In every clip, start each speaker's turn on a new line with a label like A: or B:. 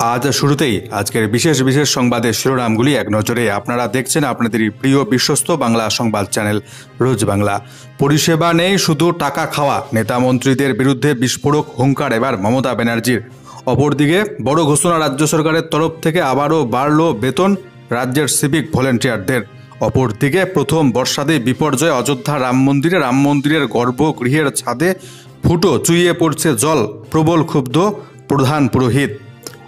A: আজ শুরুতেই আজকের বিশেষ বিশেষ সংবাদের শিরোনামগুলি এক নজরে। আপনারা দেখছেন আপনাদের প্রিয় বিশ্বস্ত বাংলা সংবাদ চ্যানেল রোজ বাংলা। পরিষেবা নেই, শুধু টাকা খাওয়া, নেতা মন্ত্রীদের বিরুদ্ধে বিস্ফোরক হুঙ্কার এবার মমতা ব্যানার্জির। অপরদিকে বড় ঘোষণা রাজ্য সরকারের তরফ থেকে, আবারও বাড়ল বেতন রাজ্যের সিভিক ভলেন্টিয়ারদের। অপরদিকে প্রথম বর্ষাতেই বিপর্যয় অযোধ্যা রাম মন্দিরের গর্ভগৃহের ছাদে ফুটো চুইয়ে পড়ছে জল, প্রবল ক্ষুব্ধ প্রধান পুরোহিত।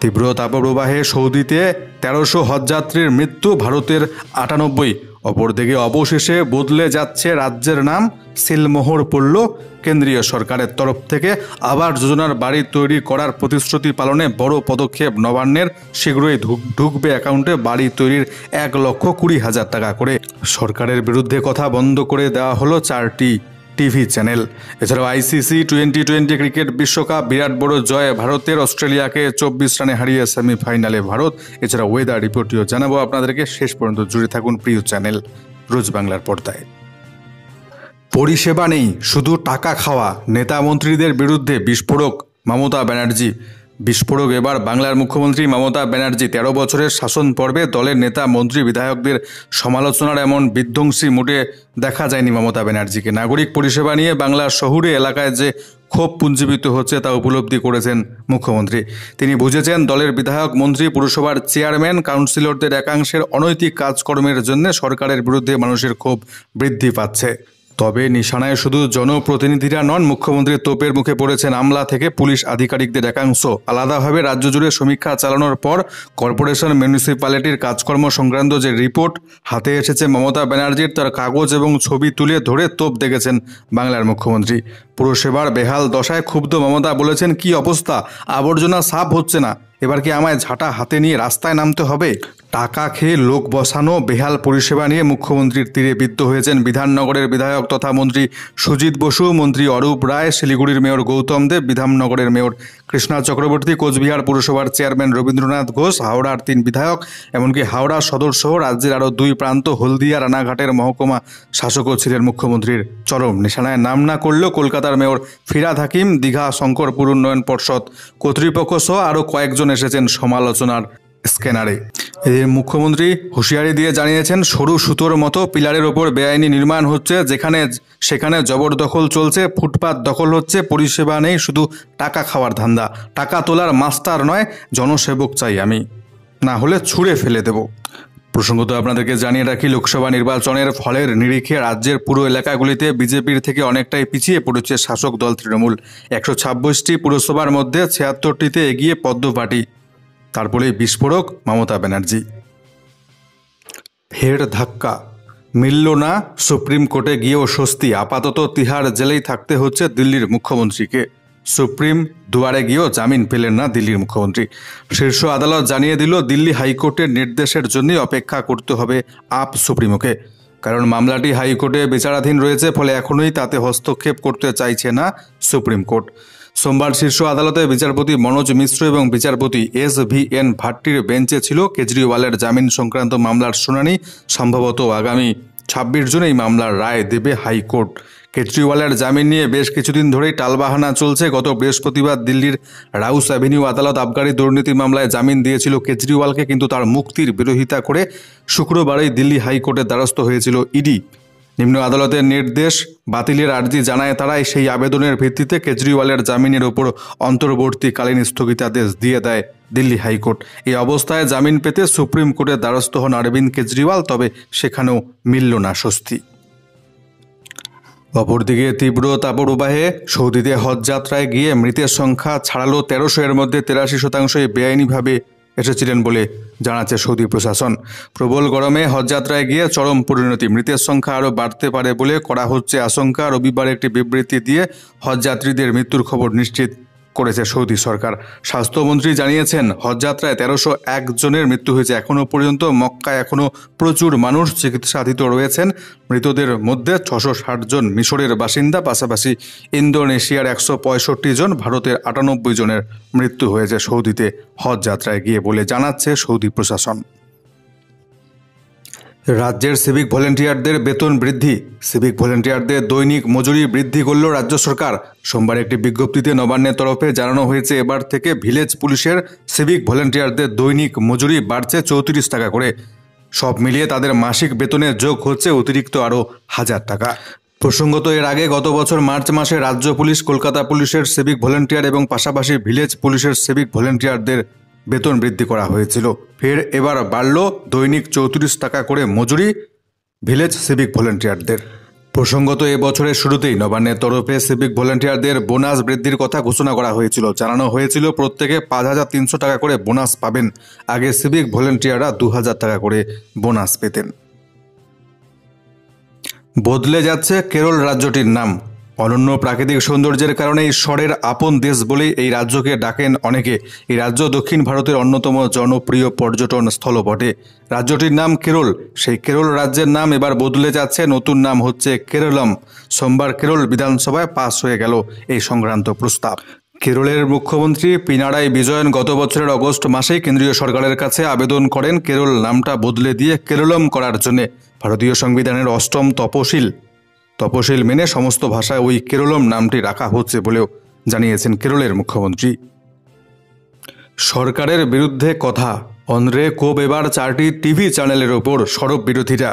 A: তীব্র তাপপ্রবাহে সৌদিতে 1300 হজযাত্রীর মৃত্যু, ভারতের 98। অপরদিকে অবশেষে বদলে যাচ্ছে রাজ্যের নাম, সিলমোহর পড়ল কেন্দ্রীয় সরকারের তরফ থেকে। আবার যোজনার বাড়ি তৈরি করার প্রতিশ্রুতি পালনে বড় পদক্ষেপ নবান্নের, শীঘ্রই ঢুকবে অ্যাকাউন্টে বাড়ি তৈরির 1,20,000 টাকা করে। সরকারের বিরুদ্ধে কথা বন্ধ করে দেওয়া হলো 4টি টিভি চ্যানেল। এছাড়াও ICC টি20 ক্রিকেট বিশ্বকাপ, বিরাট বড় জয় ভারতের, অস্ট্রেলিয়াকে 24 রানে হারিয়ে সেমিফাইনালে ভারত। এছাড়া ওয়েদার রিপোর্টটিও জানাবো আপনাদেরকে। শেষ পর্যন্ত জুড়ে থাকুন প্রিয় চ্যানেল রোজ বাংলার পর্দায়। পরিষেবা নেই, শুধু টাকা খাওয়া, নেতা মন্ত্রীদের বিরুদ্ধে বিস্ফোরক মমতা ব্যানার্জি। বিস্ফোরক এবার বাংলার মুখ্যমন্ত্রী মমতা ব্যানার্জি। 13 বছরের শাসন পর্বে দলের নেতা মন্ত্রী বিধায়কদের সমালোচনার এমন বিধ্বংসী মোটে দেখা যায়নি মমতা ব্যানার্জিকে। নাগরিক পরিষেবা নিয়ে বাংলার শহুরে এলাকায় যে ক্ষোভ পুঞ্জীবিত হচ্ছে তা উপলব্ধি করেছেন মুখ্যমন্ত্রী। তিনি বুঝেছেন দলের বিধায়ক, মন্ত্রী, পুরসভার চেয়ারম্যান, কাউন্সিলরদের একাংশের অনৈতিক কাজকর্মের জন্য সরকারের বিরুদ্ধে মানুষের ক্ষোভ বৃদ্ধি পাচ্ছে। তবে নিশানায় শুধু জনপ্রতিনিধিরা নন, মুখ্যমন্ত্রী তোপের মুখে পড়েছেন আমলা থেকে পুলিশ আধিকারিকদের একাংশ। আলাদাভাবে রাজ্য জুড়ে সমীক্ষা চালানোর পর কর্পোরেশন মিউনিসিপ্যালিটির কাজকর্ম সংক্রান্ত যে রিপোর্ট হাতে এসেছে মমতা ব্যানার্জির, তার কাগজ এবং ছবি তুলে ধরে তোপ দেখেছেন বাংলার মুখ্যমন্ত্রী। পুরসেবার বেহাল দশায় ক্ষুব্ধ মমতা বলেছেন, কি অবস্থা, আবর্জনা সাফ হচ্ছে না, এবার কি আমায় ঝাঁটা হাতে নিয়ে রাস্তায় নামতে হবে? টাকা খেয়ে লোক বসানো বেহাল পরিষেবা নিয়ে মুখ্যমন্ত্রীর তীরে বিদ্ধ হয়েছেন বিধাননগরের বিধায়ক তথা মন্ত্রী সুজিত বসু, মন্ত্রী অরূপ রায়, শিলিগুড়ির মেয়র গৌতম দেব, বিধাননগরের মেয়র কৃষ্ণা চক্রবর্তী, কোচবিহার পুরসভার চেয়ারম্যান রবীন্দ্রনাথ ঘোষ, হাওড়ার 3 বিধায়ক, এমনকি হাওড়া সদর সহ রাজ্যের আরও 2 প্রান্ত হলদিয়া রানাঘাটের মহকুমা শাসকও ছিলেন মুখ্যমন্ত্রীর চরম নিশানায়। নাম না করলেও কলকাতার মেয়র ফিরহাদ হাকিম, দীঘা শঙ্করপুর উন্নয়ন পর্ষদ কর্তৃপক্ষ সহ আরও কয়েকজন এসেছেন সমালোচনার স্ক্যানারে। এদের মুখ্যমন্ত্রী হুঁশিয়ারি দিয়ে জানিয়েছেন, সরু সুতোর মতো পিলারের ওপর বেআইনি নির্মাণ হচ্ছে, যেখানে সেখানে জবরদখল চলছে, ফুটপাত দখল হচ্ছে। পরিষেবা নেই, শুধু টাকা খাওয়ার ধান্দা। টাকা তোলার মাস্টার নয়, জনসেবক চাই আমি, না হলে ছুঁড়ে ফেলে দেব। প্রসঙ্গত আপনাদেরকে জানিয়ে রাখি, লোকসভা নির্বাচনের ফলের নিরিখে রাজ্যের পুরো এলাকাগুলিতে বিজেপির থেকে অনেকটাই পিছিয়ে পড়েছে শাসক দল তৃণমূল। 126টি পুরসভার মধ্যে 76টিতে এগিয়ে পদ্ম পার্টি। তারপরে বিস্ফোরক মমতা ব্যানার্জি। ফের ধাক্কা, মিলল না সুপ্রিম কোর্টে গিয়েও স্বস্তি। আপাতত তিহার জেলেই থাকতে হচ্ছে দিল্লির মুখ্যমন্ত্রীকে। সুপ্রিম দুয়ারে গিয়েও জামিন পেলেন না দিল্লির মুখ্যমন্ত্রী। শীর্ষ আদালত জানিয়ে দিল, দিল্লি হাইকোর্টের নির্দেশের জন্যই অপেক্ষা করতে হবে আপ সুপ্রিমোকে। কারণ মামলাটি হাইকোর্টে বিচারাধীন রয়েছে, ফলে এখনোই তাতে হস্তক্ষেপ করতে চাইছে না সুপ্রিম কোর্ট। সোমবার শীর্ষ আদালতে বিচারপতি মনোজ মিশ্র এবং বিচারপতি SVN ভাট্টির বেঞ্চে ছিল কেজরিওয়ালের জামিন সংক্রান্ত মামলার শুনানি। সম্ভবত আগামী 26 জুন এই মামলার রায় দেবে হাইকোর্ট। কেজরিওয়ালের জামিন নিয়ে বেশ কিছুদিন ধরেই টালবাহানা চলছে। গত বৃহস্পতিবার দিল্লির রাউস অ্যাভিনিউ আদালত আবগারি দুর্নীতি মামলায় জামিন দিয়েছিল কেজরিওয়ালকে, কিন্তু তার মুক্তির বিরোধিতা করে শুক্রবারই দিল্লি হাইকোর্টের দ্বারস্থ হয়েছিল ইডি। নিম্ন আদালতের নির্দেশ বাতিলের আর্জি জানায় তারাই। সেই আবেদনের ভিত্তিতে কেজরিওয়ালের জামিনের ওপর অন্তর্বর্তীকালীন স্থগিতাদেশ দিয়ে দেয় দিল্লি হাইকোর্ট। এই অবস্থায় জামিন পেতে সুপ্রিম কোর্টের দ্বারস্থ হন অরবিন্দ কেজরিওয়াল, তবে সেখানেও মিলল না স্বস্তি। অপরদিকে তীব্র তাপপ্রবাহে সৌদিতে হজযাত্রায় গিয়ে মৃতের সংখ্যা ছাড়ালো 1300, এর মধ্যে 83% বেআইনিভাবে এসেছিলেন বলে জানাচ্ছে সৌদি প্রশাসন। প্রবল গরমে হজযাত্রায় গিয়ে চরম পরিণতি, মৃতের সংখ্যা আরও বাড়তে পারে বলে করা হচ্ছে আশঙ্কা। রবিবার একটি বিবৃতি দিয়ে হজযাত্রীদের মৃত্যুর খবর নিশ্চিত করেছে সৌদি সরকার। স্বাস্থ্যমন্ত্রী জানিয়েছেন, হজযাত্রায় 1301 জনের মৃত্যু হয়েছে এখনও পর্যন্ত। মক্কায় এখনও প্রচুর মানুষ চিকিৎসাধীন রয়েছেন। মৃতদের মধ্যে 660 জন মিশরের বাসিন্দা, পাশাপাশি ইন্দোনেশিয়ার 165 জন, ভারতের 98 জনের মৃত্যু হয়েছে সৌদিতে হজযাত্রায় গিয়ে বলে জানাচ্ছে সৌদি প্রশাসন। রাজ্যের সিভিক ভলেন্টিয়ারদের বেতন বৃদ্ধি। সিভিক ভলেন্টিয়ারদের দৈনিক মজুরি বৃদ্ধি করল রাজ্য সরকার। সোমবার একটি বিজ্ঞপ্তিতে নবান্নের তরফে জানানো হয়েছে, এবার থেকে ভিলেজ পুলিশের সিভিক ভলেন্টিয়ারদের দৈনিক মজুরি বাড়ছে 34 টাকা করে। সব মিলিয়ে তাদের মাসিক বেতনে যোগ হচ্ছে অতিরিক্ত আরও 1000 টাকা। প্রসঙ্গত, এর আগে গত বছর মার্চ মাসে রাজ্য পুলিশ, কলকাতা পুলিশের সিভিক ভলেন্টিয়ার এবং পাশাপাশি ভিলেজ পুলিশের সিভিক ভলেন্টিয়ারদের বেতন বৃদ্ধি করা হয়েছিল। ফের এবার বাড়ল দৈনিক 34 টাকা করে মজুরি ভিলেজ সিভিক ভলেন্টিয়ারদের। প্রসঙ্গত, এবছরের শুরুতেই নবান্নের তরফে সিভিক ভলেন্টিয়ারদের বোনাস বৃদ্ধির কথা ঘোষণা করা হয়েছিল। জানানো হয়েছিল প্রত্যেকে 5300 টাকা করে বোনাস পাবেন। আগে সিভিক ভলেন্টিয়াররা 2000 টাকা করে বোনাস পেতেন। বদলে যাচ্ছে কেরল রাজ্যটির নাম। অনন্য প্রাকৃতিক সৌন্দর্যের কারণে ঈশ্বরের আপন দেশ বলেই এই রাজ্যকে ডাকেন অনেকে। এই রাজ্য দক্ষিণ ভারতের অন্যতম জনপ্রিয় পর্যটন স্থল বটে। রাজ্যটির নাম কেরল। সেই কেরল রাজ্যের নাম এবার বদলে যাচ্ছে, নতুন নাম হচ্ছে কেরলম। সোমবার কেরল বিধানসভায় পাস হয়ে গেল এই সংক্রান্ত প্রস্তাব। কেরলের মুখ্যমন্ত্রী পিনারাই বিজয়ন গত বছরের অগস্ট মাসেই কেন্দ্রীয় সরকারের কাছে আবেদন করেন কেরল নামটা বদলে দিয়ে কেরলম করার জন্য। ভারতীয় সংবিধানের 8ম তপশিল মেনে সমস্ত ভাষায় ওই কেরলম নামটি রাখা হচ্ছে বলেও জানিয়েছেন কেরলের মুখ্যমন্ত্রী। সরকারের বিরুদ্ধে কথা, অন্ধ্রে ক্ষোভ এবার 4টি টিভি চ্যানেলের ওপর সরব বিরোধীরা।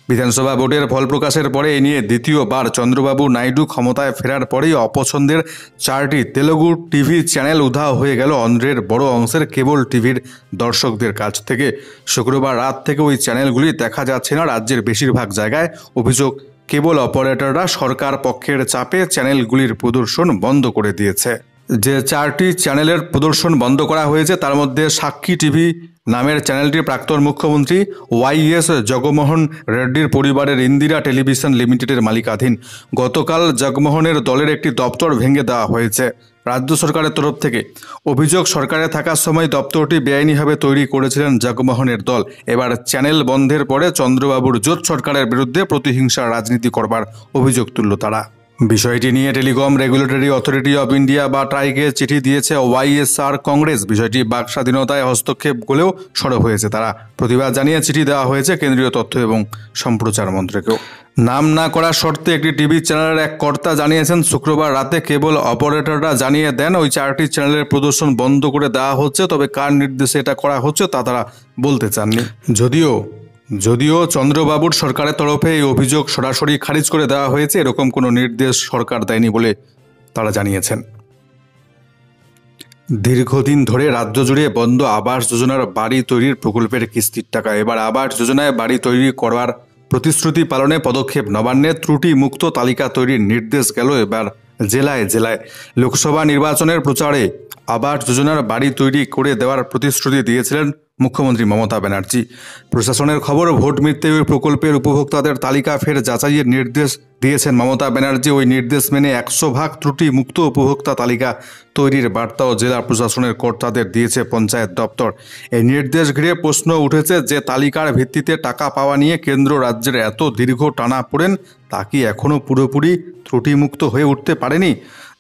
A: বিধানসভা ভোটের ফল প্রকাশের পরে এ নিয়ে দ্বিতীয়বার চন্দ্রবাবু নাইডু ক্ষমতায় ফেরার পরেই অপছন্দের 4টি তেলুগু টিভি চ্যানেল উধাও হয়ে গেল অন্ধ্রের বড় অংশের কেবল টিভির দর্শকদের কাছ থেকে। শুক্রবার রাত থেকে ওই চ্যানেলগুলি দেখা যাচ্ছে না রাজ্যের বেশিরভাগ জায়গায়। অভিযোগ, কেবল অপারেটররা সরকার পক্ষের চাপে চ্যানেলগুলির প্রদর্শন বন্ধ করে দিয়েছে। যে 4টি চ্যানেলের প্রদর্শন বন্ধ করা হয়েছে তার মধ্যে সাক্ষী টিভি নামের চ্যানেলটি প্রাক্তন মুখ্যমন্ত্রী ওয়াইএস জগমোহন রেড্ডির পরিবারের ইন্দিরা টেলিভিশন লিমিটেডের মালিকাধীন। গতকাল জগমোহনের দলের একটি দপ্তর ভেঙে দেওয়া হয়েছে রাজ্য সরকারের তরফ থেকে। অভিযোগ, সরকারে থাকার সময় দপ্তরটি বেআইনিভাবে তৈরি করেছিলেন জগমোহনের দল। এবার চ্যানেল বন্ধের পরে চন্দ্রবাবুর জোট সরকারের বিরুদ্ধে প্রতিহিংসার রাজনীতি করবার অভিযোগ তুলল তারা। বিষয়টি নিয়ে telecom regulatory authority of India বা ট্রাইকে চিঠি দিয়েছে ওয়াইএসআর কংগ্রেস। বিষয়টি বাক স্বাধীনতায় হস্তক্ষেপ বলেও সরব হয়েছে তারা। প্রতিবাদ জানিয়ে চিঠি দেওয়া হয়েছে কেন্দ্রীয় তথ্য এবং সম্প্রচার মন্ত্রকেও। নাম না করার শর্তে একটি টিভি চ্যানেলের এক কর্তা জানিয়েছেন, শুক্রবার রাতে কেবল অপারেটররা জানিয়ে দেন ওই 4টি চ্যানেলের প্রদর্শন বন্ধ করে দেওয়া হচ্ছে, তবে কার নির্দেশে এটা করা হচ্ছে তা তারা বলতে চাননি। যদিও চন্দ্রবাবুর সরকারের তরফে এই অভিযোগ সরাসরি খারিজ করে দেওয়া হয়েছে, এরকম কোনো নির্দেশ সরকার দেয়নি বলে তারা জানিয়েছেন। দীর্ঘদিন ধরে রাজ্য জুড়ে বন্ধ আবাস যোজনার বাড়ি তৈরির প্রকল্পের কিস্তির টাকা। এবার আবাস যোজনায় বাড়ি তৈরি করার প্রতিশ্রুতি পালনে পদক্ষেপ। নবান্নের ত্রুটি মুক্ত তালিকা তৈরির নির্দেশ গেল এবার জেলায় জেলায়। লোকসভা নির্বাচনের প্রচারে আবাস যোজনার বাড়ি তৈরি করে দেওয়ার প্রতিশ্রুতি দিয়েছিলেন মুখ্যমন্ত্রী মমতা ব্যানার্জি। প্রশাসনের খবর, ভোট মিটতে ওই প্রকল্পের উপভোক্তাদের তালিকা ফের যাচাইয়ের নির্দেশ দিয়েছেন মমতা ব্যানার্জি। ওই নির্দেশ মেনে 100% ত্রুটি মুক্ত উপভোক্তা তালিকা তৈরির বার্তাও জেলা প্রশাসনের কর্তাদের দিয়েছে পঞ্চায়েত দপ্তর। এই নির্দেশ ঘিরে প্রশ্ন উঠেছে যে তালিকার ভিত্তিতে টাকা পাওয়া নিয়ে কেন্দ্র রাজ্যের এত দীর্ঘ টানাপোড়েন, তা কি এখনও পুরোপুরি ত্রুটিমুক্ত হয়ে উঠতে পারেনি?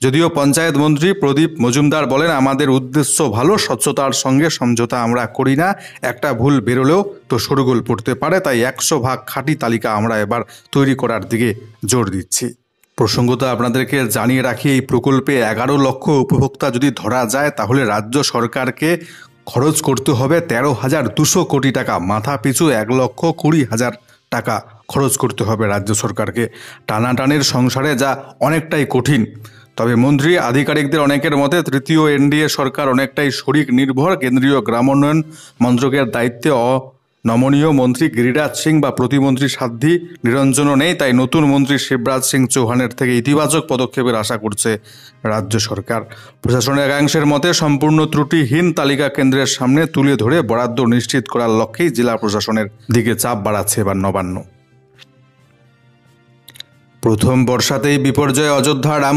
A: যদিও পঞ্চায়েত মন্ত্রী প্রদীপ মজুমদার বলেন, আমাদের উদ্দেশ্য ভালো, স্বচ্ছতার সঙ্গে সমঝোতা আমরা করি না। একটা ভুল বেরোলেও তো শোরগোল পড়তে পারে, তাই 100% খাঁটি তালিকা আমরা এবার তৈরি করার দিকে জোর দিচ্ছি। প্রসঙ্গত আপনাদেরকে জানিয়ে রাখি, এই প্রকল্পে 11 লক্ষ উপভোক্তা যদি ধরা যায় তাহলে রাজ্য সরকারকে খরচ করতে হবে 13,200 কোটি টাকা। মাথা পিছু 1,20,000 টাকা খরচ করতে হবে রাজ্য সরকারকে। টানাটানির সংসারে যা অনেকটাই কঠিন। তবে মন্ত্রী আধিকারিকদের অনেকের মতে তৃতীয় এনডিএ সরকার অনেকটাই শরিক নির্ভর। কেন্দ্রীয় গ্রামোন্নয়ন মন্ত্রকের দায়িত্বে নমনীয় মন্ত্রী গিরিরাজ সিং বা প্রতিমন্ত্রী সাধ্বী নিরঞ্জনও নেই, তাই নতুন মন্ত্রী শিবরাজ সিং চৌহানের থেকে ইতিবাচক পদক্ষেপের আশা করছে রাজ্য সরকার। প্রশাসনের একাংশের মতে সম্পূর্ণ ত্রুটিহীন তালিকা কেন্দ্রের সামনে তুলে ধরে বরাদ্দ নিশ্চিত করার লক্ষ্যেই জেলা প্রশাসনের দিকে চাপ বাড়াচ্ছে এবার নবান্ন। প্রথম বর্ষাতেই বিপর্যয় অযোধ্যা রাম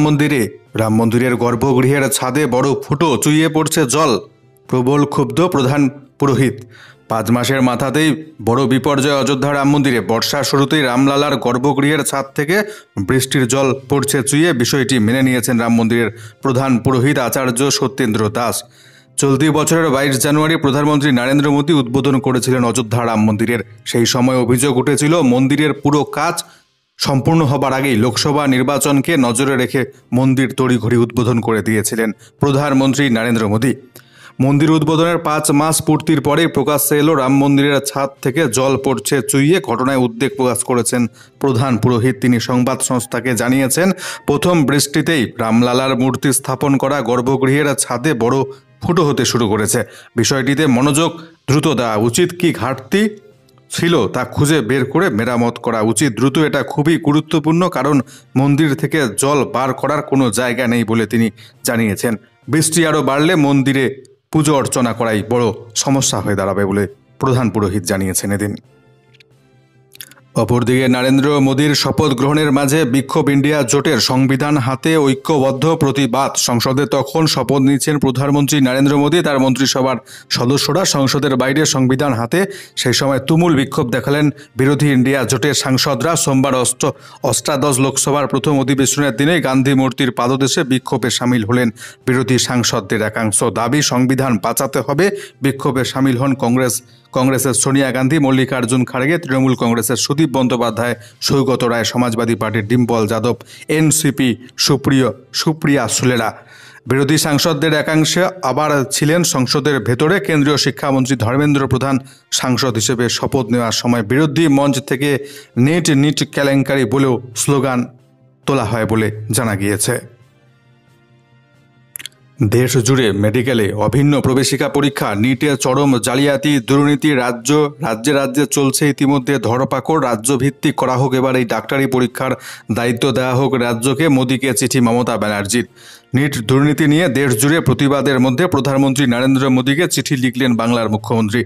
A: মন্দিরের গর্ভগৃহের ছাদে বড় ফুটো, চুইয়ে পড়ছে জল। প্রবল ক্ষুব্ধ প্রধান পুরোহিত। 5 মাসের মাথাতেই বড় বিপর্যয় অযোধ্যা রাম মন্দিরে। বর্ষার শুরুতেই রামলালার গর্ভগৃহের ছাদ থেকে বৃষ্টির জল পড়ছে চুইয়ে। বিষয়টি মেনে নিয়েছেন রাম মন্দিরের প্রধান পুরোহিত আচার্য সত্যেন্দ্র দাস। চলতি বছরের 22 জানুয়ারি প্রধানমন্ত্রী নরেন্দ্র মোদী উদ্বোধন করেছিলেন অযোধ্যা রাম মন্দিরের। সেই সময় অভিযোগ উঠেছিল মন্দিরের পুরো কাজ সম্পূর্ণ হবার আগেই লোকসভা নির্বাচনকে নজরে রেখে মন্দির তড়িঘড়ি উদ্বোধন করে দিয়েছিলেন প্রধানমন্ত্রী নরেন্দ্র মোদী। মন্দির উদ্বোধনের 5 মাস পূর্তির পরেই প্রকাশ্যে এলো রাম মন্দিরের ছাদ থেকে জল পড়ছে চুইয়ে। ঘটনায় উদ্বেগ প্রকাশ করেছেন প্রধান পুরোহিত। তিনি সংবাদ সংস্থাকে জানিয়েছেন, প্রথম বৃষ্টিতেই রামলালার মূর্তি স্থাপন করা গর্ভগৃহের ছাদে বড় ফুটো হতে শুরু করেছে। বিষয়টিতে মনোযোগ দ্রুত দেওয়া উচিত। কি ঘাটতি ছিল তা খুঁজে বের করে মেরামত করা উচিত দ্রুত। এটা খুবই গুরুত্বপূর্ণ, কারণ মন্দির থেকে জল বার করার কোনো জায়গা নেই বলে তিনি জানিয়েছেন। বৃষ্টি আরও বাড়লে মন্দিরে পুজো অর্চনা করাই বড় সমস্যা হয়ে দাঁড়াবে বলে প্রধান পুরোহিত জানিয়েছেন এদিন। অপরদিকে নরেন্দ্র মোদীর শপথ গ্রহণের মাঝে বিক্ষোভ। ইন্ডিয়া জোটের সংবিধান হাতে ঐক্যবদ্ধ প্রতিবাদ। সংসদে তখন শপথ নিচ্ছেন প্রধানমন্ত্রী নরেন্দ্র মোদী, তার মন্ত্রিসভার সদস্যরা সংসদের বাইরে সংবিধান হাতে। সেই সময় তুমুল বিক্ষোভ দেখালেন বিরোধী ইন্ডিয়া জোটের সাংসদরা। সোমবার অষ্টাদশ লোকসভার প্রথম অধিবেশনের দিনে গান্ধী মূর্তির পাদদেশে বিক্ষোভে সামিল হলেন বিরোধী সাংসদদের একাংশ। দাবি, সংবিধান বাঁচাতে হবে। বিক্ষোভে সামিল হন কংগ্রেসের সোনিয়া গান্ধী, মল্লিকার্জুন খাড়গে, তৃণমূল কংগ্রেসের সুদীপ বন্দ্যোপাধ্যায়, সৌগত রায়, সমাজবাদী পার্টির ডিম্পল যাদব, এনসিপি সুপ্রিয়া সুলেরা। বিরোধী সাংসদদের একাংশে আবার ছিলেন সংসদের ভেতরে। কেন্দ্রীয় শিক্ষামন্ত্রী ধর্মেন্দ্র প্রধান সাংসদ হিসেবে শপথ নেওয়ার সময় বিরোধী মঞ্চ থেকে নিট কেলেঙ্কারি বলেও স্লোগান তোলা হয় বলে জানা গিয়েছে। দেশ জুড়ে মেডিকেলে অভিন্ন প্রবেশিকা পরীক্ষা, নিটে চরম জালিয়াতি দুর্নীতি, রাজ্যে রাজ্যে চলছে ইতিমধ্যে ধরপাকড়। রাজ্যভিত্তিক করা হোক এবার এই ডাক্তারি পরীক্ষার দায়িত্ব দেওয়া হোক রাজ্যকে। মোদীকে চিঠি মমতা ব্যানার্জির। নিট দুর্নীতি নিয়ে দেশ জুড়ে প্রতিবাদের মধ্যে প্রধানমন্ত্রী নরেন্দ্র মোদীকে চিঠি লিখলেন বাংলার মুখ্যমন্ত্রী।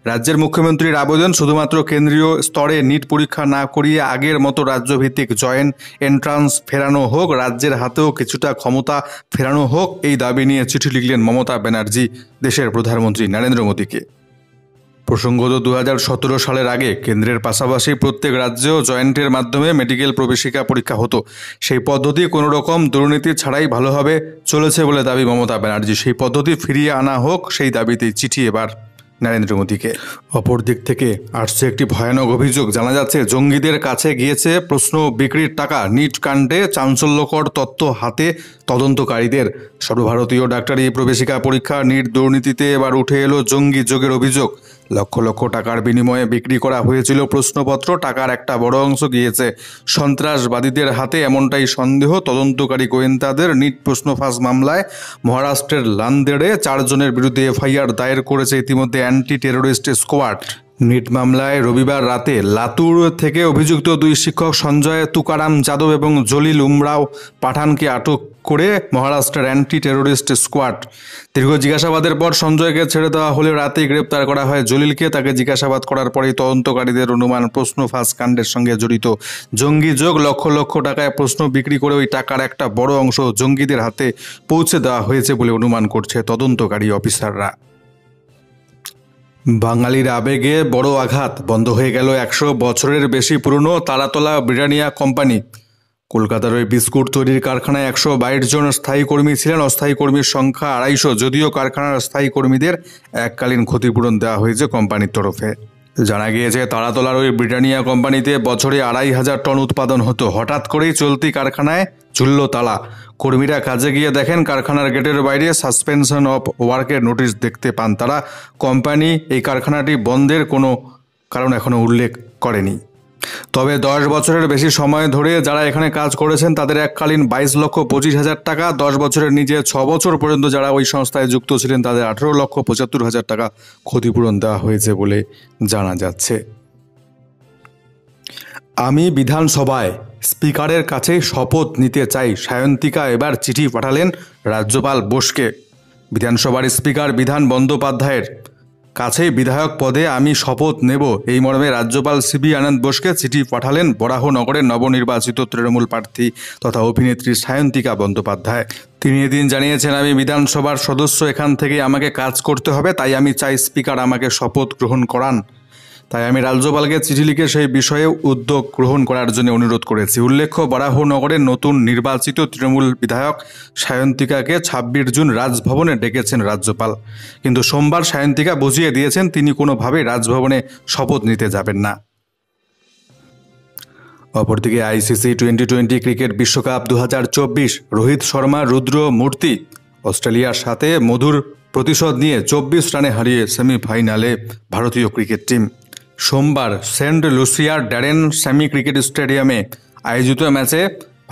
A: রাজ্যের মুখ্যমন্ত্রীর আবেদন, শুধুমাত্র কেন্দ্রীয় স্তরে নিট পরীক্ষা না করিয়ে আগের মতো রাজ্যভিত্তিক জয়েন্ট এন্ট্রান্স ফেরানো হোক, রাজ্যের হাতেও কিছুটা ক্ষমতা ফেরানো হোক। এই দাবি নিয়ে চিঠি লিখলেন মমতা ব্যানার্জি দেশের প্রধানমন্ত্রী নরেন্দ্র মোদীকে। প্রসঙ্গত 2017 সালের আগে কেন্দ্রের পাশাপাশি প্রত্যেক রাজ্যেও জয়েন্টের মাধ্যমে মেডিকেল প্রবেশিকা পরীক্ষা হতো। সেই পদ্ধতি কোনো রকম দুর্নীতি ছাড়াই ভালোভাবে চলেছে বলে দাবি মমতা ব্যানার্জি। সেই পদ্ধতি ফিরিয়ে আনা হোক, সেই দাবিতেই চিঠি এবার নরেন্দ্র মোদীকে। অপর দিক থেকে আসছে একটি ভয়ানক অভিযোগ। জানা যাচ্ছে জঙ্গিদের কাছে গিয়েছে প্রশ্ন বিক্রির টাকা। নিট কাণ্ডে চাঞ্চল্যকর তথ্য হাতে তদন্তকারীদের। সর্বভারতীয় ডাক্তারি প্রবেশিকা পরীক্ষা নিট দুর্নীতিতে এবার উঠে এলো জঙ্গি যোগের অভিযোগ। লক্ষ লক্ষ টাকার বিনিময়ে বিক্রি করা হয়েছিল প্রশ্নপত্র। টাকার একটা বড় অংশ গিয়েছে সন্ত্রাসবাদীদের হাতে, এমনটাই সন্দেহ তদন্তকারী গোয়েন্দাদের। নিট প্রশ্ন ফাঁস মামলায় মহারাষ্ট্রের নান্দেড়ে 4 জনের বিরুদ্ধে এফআইআর দায়ের করেছে ইতিমধ্যে অ্যান্টি টেররিস্ট স্কোয়াড। নিট মামলায় রবিবার রাতে লাতুর থেকে অভিযুক্ত 2 শিক্ষক সঞ্জয় তুকারাম যাদব এবং জলিল উমরাও পাঠানকে আটক করে মহারাষ্ট্রের অ্যান্টি টেররিস্ট স্কোয়াড। দীর্ঘ জিজ্ঞাসাবাদের পর সঞ্জয়কে ছেড়ে দেওয়া হলে রাতেই গ্রেপ্তার করা হয় জলিলকে। তাকে জিজ্ঞাসাবাদ করার পরেই তদন্তকারীদের অনুমান প্রশ্ন ফাঁস কাণ্ডের সঙ্গে জড়িত জঙ্গি যোগ। লক্ষ লক্ষ টাকায় প্রশ্ন বিক্রি করে ওই টাকার একটা বড় অংশ জঙ্গিদের হাতে পৌঁছে দেওয়া হয়েছে বলে অনুমান করছে তদন্তকারী অফিসাররা। বাঙালির আবেগে বড় আঘাত। বন্ধ হয়ে গেল 100 বছরের বেশি পুরনো তারাতলা ব্রিটানিয়া কোম্পানি। কলকাতার ওই বিস্কুট তৈরির কারখানায় 122 জন স্থায়ী কর্মী ছিলেন। অস্থায়ী কর্মীর সংখ্যা 250। যদিও কারখানার স্থায়ী কর্মীদের এককালীন ক্ষতিপূরণ দেওয়া হয়েছে কোম্পানির তরফে। জানা গিয়েছে তারাতলার ওই ব্রিটানিয়া কোম্পানিতে বছরে 2500 টন উৎপাদন হতো। হঠাৎ করেই চলতি কারখানায় ঝুলল তালা। কর্মীরা কাজে গিয়ে দেখেন কারখানার গেটের বাইরে সাসপেনশন অফ ওয়ার্কের নোটিশ দেখতে পান তারা। কোম্পানি এই কারখানাটি বন্ধের কোনো কারণ এখনও উল্লেখ করেনি। তবে 10 বছরের বেশি সময় ধরে যারা এখানে কাজ করেছেন তাদের এককালীন 22,25,000 টাকা, 10 বছরের নিচে 6 বছর পর্যন্ত যারা ওই সংস্থায় যুক্ত ছিলেন তাদের 18,75,000 টাকা ক্ষতিপূরণ দেওয়া হয়েছে বলে জানা যাচ্ছে। আমি বিধানসভায় স্পিকারের কাছে শপথ নিতে চাই, সায়ন্তিকা এবার চিঠি পাঠালেন রাজ্যপাল বোসকে। বিধানসভার স্পিকার বিধান বন্দ্যোপাধ্যায়ের কাছেই বিধায়ক পদে আমি শপথ নেব, এই মর্মে রাজ্যপাল সিবি আনন্দ বোসকে চিঠি পাঠালেন বরাহনগরের নবনির্বাচিত তৃণমূল প্রার্থী তথা অভিনেত্রী সায়ন্তিকা বন্দ্যোপাধ্যায়। তিনি এদিন জানিয়েছেন, আমি বিধানসভার সদস্য, এখান থেকে আমাকে কাজ করতে হবে, তাই আমি চাই স্পিকার আমাকে শপথ গ্রহণ করান। তাই আমি রাজ্যপালকে চিঠি লিখে সেই বিষয়ে উদ্যোগ গ্রহণ করার জন্য অনুরোধ করেছি। উল্লেখ্য, বরাহনগরের নতুন নির্বাচিত তৃণমূল বিধায়ক সায়ন্তিকাকে 26 জুন রাজভবনে ডেকেছেন রাজ্যপাল, কিন্তু সোমবার সায়ন্তিকা বুঝিয়ে দিয়েছেন তিনি কোনোভাবেই রাজভবনে শপথ নিতে যাবেন না। অপরদিকে আইসিসি টি20 ক্রিকেট বিশ্বকাপ 2024 রোহিত শর্মা রুদ্র মূর্তি অস্ট্রেলিয়ার সাথে মধুর প্রতিশোধ নিয়ে 24 রানে হারিয়ে সেমিফাইনালে ভারতীয় ক্রিকেট টিম। সোমবার সেন্ট লুসিয়ার ড্যারেন স্যামি ক্রিকেট স্টেডিয়ামে আয়োজিত ম্যাচে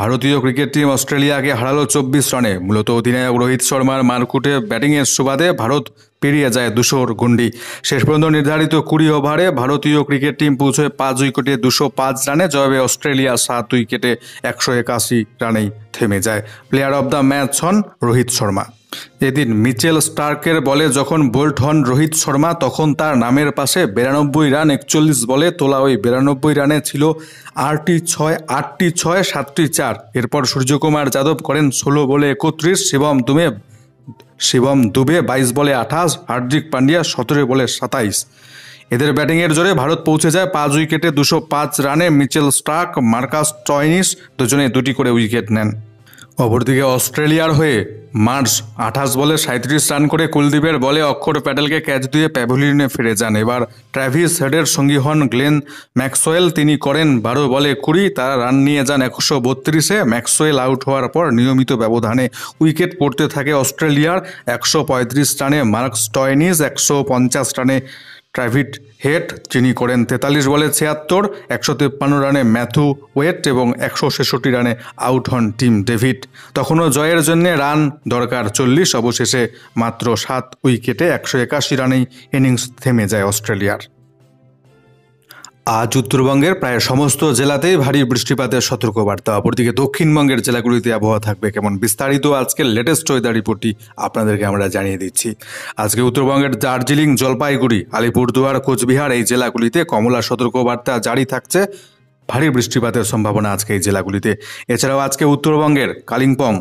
A: ভারতীয় ক্রিকেট টিম অস্ট্রেলিয়াকে হারালো 24 রানে। মূলত অধিনায়ক রোহিত শর্মার মারকুটে ব্যাটিংয়ের সুবাদে ভারত পেরিয়ে যায় 200-র গণ্ডি। শেষ পর্যন্ত নির্ধারিত 20 ওভারে ভারতীয় ক্রিকেট টিম পৌঁছয় 5 উইকেটে 205 রানে জবাবে অস্ট্রেলিয়া 7 উইকেটে 181 রানেই থেমে যায়। প্লেয়ার অব দ্য ম্যাচ হন রোহিত শর্মা। এদিন মিচেল স্টার্কের বলে যখন বোল্ট হন রোহিত শর্মা, তখন তার নামের পাশে 92 রান 41 বলে তোলা ওই 92 রানে ছিল 8টি 6, 8টি 6, 7টি 4। এরপর সূর্যকুমার যাদব করেন 16 বলে 31, শিবম দুবে 22 বলে 28, হার্দিক পান্ডিয়া 17 বলে 27। এদের ব্যাটিংয়ের জোরে ভারত পৌঁছে যায় 5 উইকেটে 205 রানে। মিচেল স্টার্ক, মার্কাস স্টয়নিস দুজনে 2টি করে উইকেট নেন। অপরদিকে অস্ট্রেলিয়ার হয়ে মার্চ 28 বলে 37 রান করে কুলদীপের বলে অক্ষর প্যাটেলকে ক্যাচ দিয়ে প্যাভিলিয়নে ফিরে যান। এবার ট্র্যাভিস হেডের সঙ্গী হন গ্লেন ম্যাক্সওয়েল, তিনি করেন 12 বলে 20, তারা রান নিয়ে যান 132-এ। ম্যাক্সওয়েল আউট হওয়ার পর নিয়মিত ব্যবধানে উইকেট পড়তে থাকে অস্ট্রেলিয়ার। 135 রানে মার্ক স্টয়নিস, 150 রানে ট্র্যাভিস হেড, যিনি করেন 43 বলে 76, 153 রানে ম্যাথু ওয়েট এবং 166 রানে আউট হন টিম ডেভিড। তখনও জয়ের জন্য রান দরকার 40, অবশেষে মাত্র 7 উইকেটে 181 রানেই ইনিংস থেমে যায় অস্ট্রেলিয়ার। আজ উত্তরবঙ্গের প্রায় সমস্ত জেলাতেই ভারী বৃষ্টিপাতের সতর্কবার্তা। অপরদিকে দক্ষিণবঙ্গের জেলাগুলিতে আবহাওয়া থাকবে কেমন, বিস্তারিত আজকের লেটেস্ট ওয়েদার রিপোর্টটি আপনাদেরকে আমরা জানিয়ে দিচ্ছি। আজকে উত্তরবঙ্গের দার্জিলিং, জলপাইগুড়ি, আলিপুরদুয়ার, কোচবিহার এই জেলাগুলিতে কমলা সতর্কবার্তা জারি থাকছে। ভারী বৃষ্টিপাতের সম্ভাবনা আজকে এই জেলাগুলিতে। এছাড়াও আজকে উত্তরবঙ্গের কালিম্পং,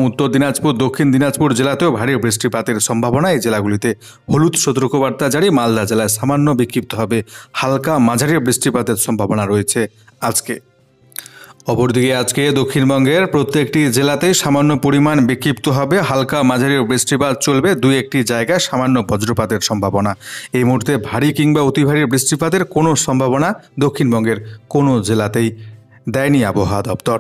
A: উত্তর দিনাজপুর, দক্ষিণ দিনাজপুর জেলাতেও ভারী বৃষ্টিপাতের সম্ভাবনা। এই জেলাগুলিতে হলুদ সতর্কবার্তা জারি। মালদা জেলায় সামান্য বিক্ষিপ্ত হবে হালকা মাঝারি বৃষ্টিপাতের সম্ভাবনা রয়েছে আজকে। অপরদিকে আজকে দক্ষিণবঙ্গের প্রত্যেকটি জেলাতেই সামান্য পরিমাণ বিক্ষিপ্ত হবে হালকা মাঝারি বৃষ্টিপাত চলবে। 2-1টি জায়গায় সামান্য বজ্রপাতের সম্ভাবনা। এই মুহূর্তে ভারী কিংবা অতি ভারী বৃষ্টিপাতের কোনো সম্ভাবনা দক্ষিণবঙ্গের কোনো জেলাতেই দেয়নি আবহাওয়া দপ্তর।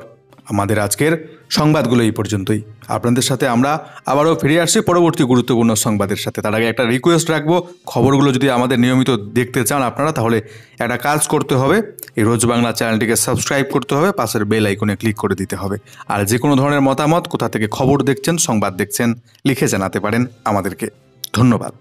A: আমাদের আজকের সংবাদগুলো এই পর্যন্তই। আপনাদের সাথে আমরা আবারও ফিরে আসছি পরবর্তী গুরুত্বপূর্ণ সংবাদের সাথে। তার আগে একটা রিকোয়েস্ট রাখবো, খবরগুলো যদি আমাদের নিয়মিত দেখতে চান আপনারা, তাহলে একটা কাজ করতে হবে, এই রোজ বাংলা চ্যানেলটিকে সাবস্ক্রাইব করতে হবে, পাশের বেল আইকনে ক্লিক করে দিতে হবে। আর যে কোনো ধরনের মতামত, কোথা থেকে খবর দেখছেন, সংবাদ দেখছেন, লিখে জানাতে পারেন আমাদেরকে। ধন্যবাদ।